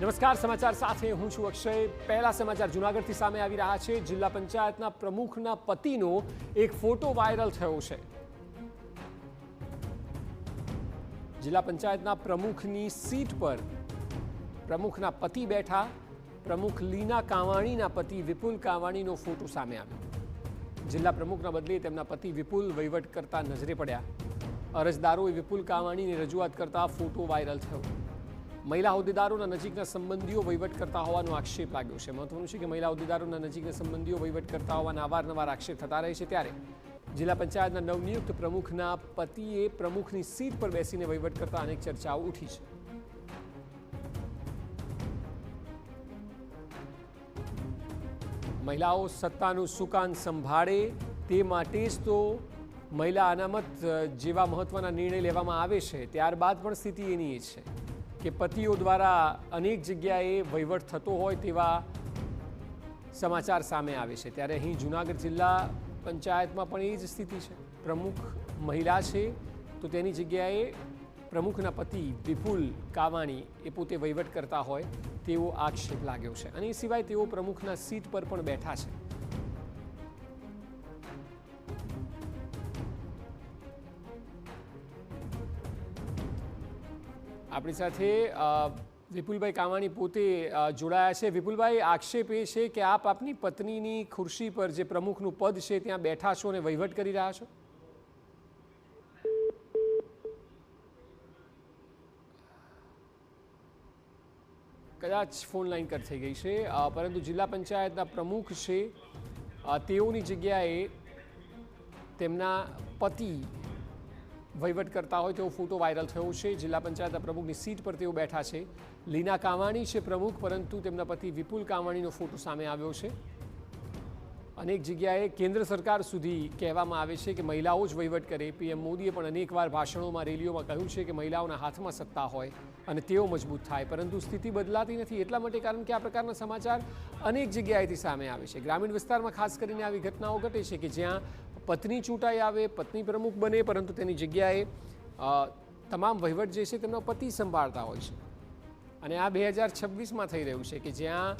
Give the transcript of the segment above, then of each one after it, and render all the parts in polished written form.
નમસ્કાર, સમાચાર સાથે હું છું અક્ષય। પહેલા સમાચાર જૂનાગઢથી સામે આવી રહ્યા છે। જિલ્લા પંચાયતના પ્રમુખના પતિનો એક ફોટો વાયરલ થયો છે। જિલ્લા પંચાયતના પ્રમુખની સીટ પર પ્રમુખના પતિ બેઠા। પ્રમુખ લીના કાવાણીના પતિ વિપુલ કાવાણીનો ફોટો સામે આવ્યો। જિલ્લા પ્રમુખના બદલે તેમના પતિ વિપુલ વહીવટ કરતા નજરે પડ્યા। અરજદારોએ વિપુલ કાવાણીની રજૂઆત કરતા ફોટો વાયરલ થયો। મહિલા હોદ્દેદારોના નજીકના સંબંધીઓ વહીવટ કરતા હોવાનો આક્ષેપ લાગ્યો છે। મહત્વનું છે કે મહિલા હોદ્દેદારોના નજીકના સંબંધીઓ વહીવટ કરતા હોવાના અવારનવાર આક્ષેપ થતા રહે છે। ત્યારે જિલ્લા પંચાયતના નવનિયુક્ત પ્રમુખના પતિએ પ્રમુખની સીટ પર બેસીને વહીવટ કરતા અનેક ચર્ચાઓ ઉઠી છે। મહિલાઓ સત્તાનું સુકાન સંભાળે તે માટે જ તો મહિલા અનામત જેવા મહત્વના નિર્ણય લેવામાં આવે છે। ત્યારબાદ પણ સ્થિતિ એની એ છે કે પતિઓ દ્વારા અનેક જગ્યાએ વહીવટ થતો હોય તેવા સમાચાર સામે આવે છે। ત્યારે અહીં જૂનાગઢ જિલ્લા પંચાયતમાં પણ એ જ સ્થિતિ છે। પ્રમુખ મહિલા છે તો તેની જગ્યાએ પ્રમુખના પતિ વિપુલ કાવાણી એ પોતે વહીવટ કરતા હોય તેવો આક્ષેપ લાગ્યો છે। અને એ સિવાય તેઓ પ્રમુખના સીટ પર પણ બેઠા છે। આપણી સાથે વિપુલભાઈ કાવાણી પોતે જોડાયા છે। વિપુલભાઈ, આક્ષેપ એ છે કે આપ આપની પત્નીની ખુરશી પર જે પ્રમુખનું પદ છે ત્યાં બેઠા છો અને વહીવટ કરી રહ્યા છો। કદાચ ફોન લાઈન કટ થઈ ગઈ છે, પરંતુ જિલ્લા પંચાયતના પ્રમુખ છે તેઓની જગ્યાએ તેમના પતિ વહીવટ કરતા હોય તેવો ફોટો વાયરલ થયો છે। જિલ્લા પંચાયતના પ્રમુખની સીટ પર તેઓ બેઠા છે। લીના કાવાણી છે પ્રમુખ, પરંતુ તેમના પતિ વિપુલ કાવાણીનો ફોટો સામે આવ્યો છે। અનેક જગ્યાએ કેન્દ્ર સરકાર સુધી કહેવામાં આવે છે કે મહિલાઓ જ વહીવટ કરે। પીએમ મોદીએ પણ અનેકવાર ભાષણોમાં, રેલીઓમાં કહ્યું છે કે મહિલાઓના હાથમાં સત્તા હોય અને તેઓ મજબૂત થાય, પરંતુ સ્થિતિ બદલાતી નથી। એટલા માટે કારણ કે આ પ્રકારના સમાચાર અનેક જગ્યાએથી સામે આવે છે। ગ્રામીણ વિસ્તારમાં ખાસ કરીને આવી ઘટનાઓ ઘટે છે કે જ્યાં પત્ની ચૂંટાઈ આવે, પત્ની પ્રમુખ બને, પરંતુ તેની જગ્યાએ તમામ વહીવટ જે છે તેમનો પતિ સંભાળતા હોય છે। અને આ 2026માં થઈ રહ્યું છે કે જ્યાં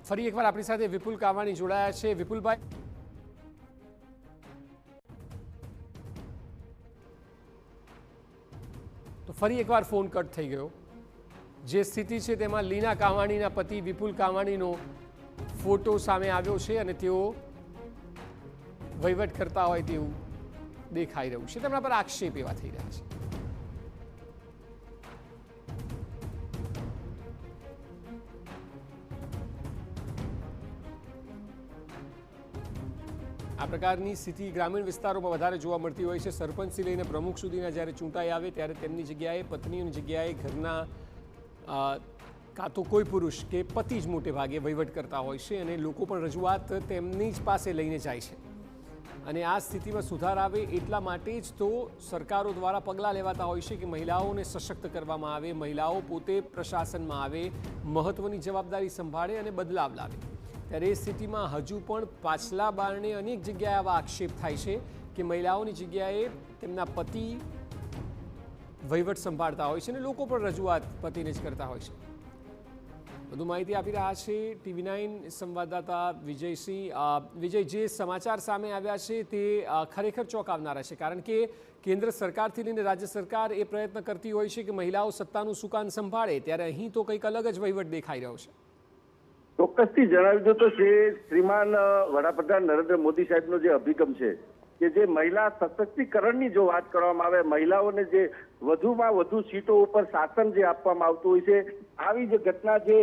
ફરી એકવાર આપણી સાથે વિપુલ કાવાણી જોડાયા છે। વિપુલભાઈ, તો ફરી એકવાર ફોન કટ થઈ ગયો। જે સ્થિતિ છે તેમાં લીના કાવાણીના પતિ વિપુલ કાવાણીનો ફોટો સામે આવ્યો છે અને તેઓ વહીવટ કરતા હોય તેવું દેખાઈ રહ્યું છે। તેમના પર આક્ષેપ એવા થઈ રહ્યા છે। આ પ્રકારની સ્થિતિ ગ્રામીણ વિસ્તારોમાં વધારે જોવા મળતી હોય છે। સરપંચથી લઈને પ્રમુખ સુધીના જ્યારે ચૂંટાઈ આવે ત્યારે તેમની જગ્યાએ, પત્નીની જગ્યાએ ઘરના કાં તો કોઈ પુરુષ કે પતિ જ મોટે ભાગે વહીવટ કરતા હોય છે અને લોકો પણ રજૂઆત તેમની જ પાસે લઈને જાય છે। અને આ સ્થિતિમાં સુધાર આવે એટલા માટે જ તો સરકારો દ્વારા પગલાં લેવાતા હોય છે કે મહિલાઓને સશક્ત કરવામાં આવે, મહિલાઓ પોતે પ્રશાસનમાં આવે, મહત્ત્વની જવાબદારી સંભાળે અને બદલાવ લાવે। ત્યારે એ સ્થિતિમાં હજુ પણ પાછલા બારણે અનેક જગ્યાએ આવા આક્ષેપ થાય છે કે મહિલાઓની જગ્યાએ તેમના પતિ વહીવટ સંભાળતા હોય છે અને લોકો પણ રજૂઆત પતિને જ કરતા હોય છે। વધુ માહિતી આપી રહ્યા છે TV9 સંવાદદાતા વિજયસિંહ। વિજય, જે સમાચાર સામે આવ્યા છે તે ખરેખર ચોંકાવનારા છે, કારણ કે કેન્દ્ર સરકારથી લઈને રાજ્ય સરકાર એ પ્રયત્ન કરતી હોય છે કે મહિલાઓ સત્તાનું સુકાન સંભાળે, ત્યારે અહીં તો કંઈક અલગ જ વહીવટ દેખાઈ રહ્યો છે। ચોક્કસથી જણાવી દો તો જે શ્રીમાન વડાપ્રધાન નરેન્દ્ર મોદી સાહેબનો જે અભિગમ છે કે જે મહિલા સશક્તિકરણની જો વાત કરવામાં આવે, મહિલાઓને જે વધુમાં વધુ સીટો ઉપર શાસન જે આપવામાં આવતું હોય છે, આવી જ ઘટના જે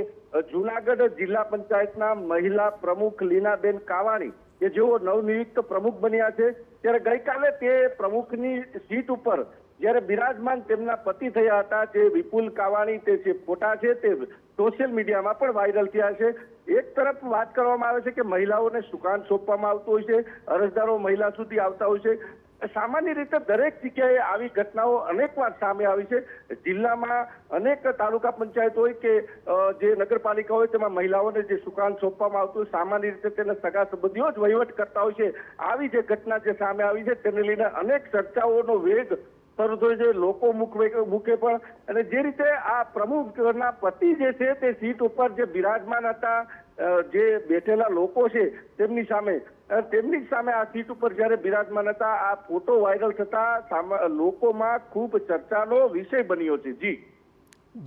જૂનાગઢ જિલ્લા પંચાયતના મહિલા પ્રમુખ લીનાબેન કાવાણી કે જેઓ નવનિયુક્ત પ્રમુખ બન્યા છે, ત્યારે ગઈકાલે તે પ્રમુખની સીટ ઉપર જ્યારે બિરાજમાન તેમના પતિ થયા હતા જે વિપુલ કાવાણી, તે જે ફોટા છે તે સોશિયલ મીડિયામાં પણ વાયરલ થયા છે। એક તરફ વાત કરવામાં આવે છે કે મહિલાઓને સુકાન સોંપવામાં આવતું હોય છે, અરજદારો મહિલા સુધી આવતા હોય છે। સામાન્ય રીતે દરેક જગ્યાએ આવી ઘટનાઓ અનેકવાર સામે આવી છે। જિલ્લામાં અનેક તાલુકા પંચાયત હોય કે જે નગરપાલિકા હોય તેમાં મહિલાઓને જે સુકાન સોંપવામાં આવતું હોય, સામાન્ય રીતે તેના સગા સંબંધીઓ જ વહીવટ કરતા હોય છે। આવી જે ઘટના જે સામે આવી છે તેને લઈને અનેક ચર્ચાઓનો વેગ શરૂ થયું છે, લોકો મુખે પણ. અને જે રીતે આ પ્રમુખના પતિ જે છે તે સીટ ઉપર જે બિરાજમાન હતા, જે બેઠેલા લોકો છે તેમની સામે આ સીટ ઉપર જ્યારે બિરાજમાન હતા, આ ફોટો વાયરલ થતા લોકોમાં ખૂબ ચર્ચાનો વિષય બન્યો છે.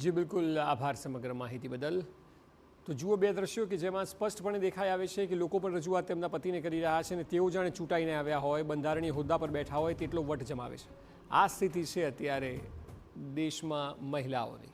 જી બિલકુલ, આભાર સમગ્ર માહિતી બદલ. તો જુઓ બે દ્રશ્યો કે જેમાં સ્પષ્ટપણે દેખાઈ આવે છે કે લોકો પણ રજૂઆત તેમના પતિને કરી રહ્યા છે અને તેઓ જાણે ચૂંટાઈને આવ્યા હોય, બંધારણીય હોદ્દા પર બેઠા હોય તેટલો વટ જમાવે છે. આ સ્થિતિ છે અત્યારે દેશમાં મહિલાઓની.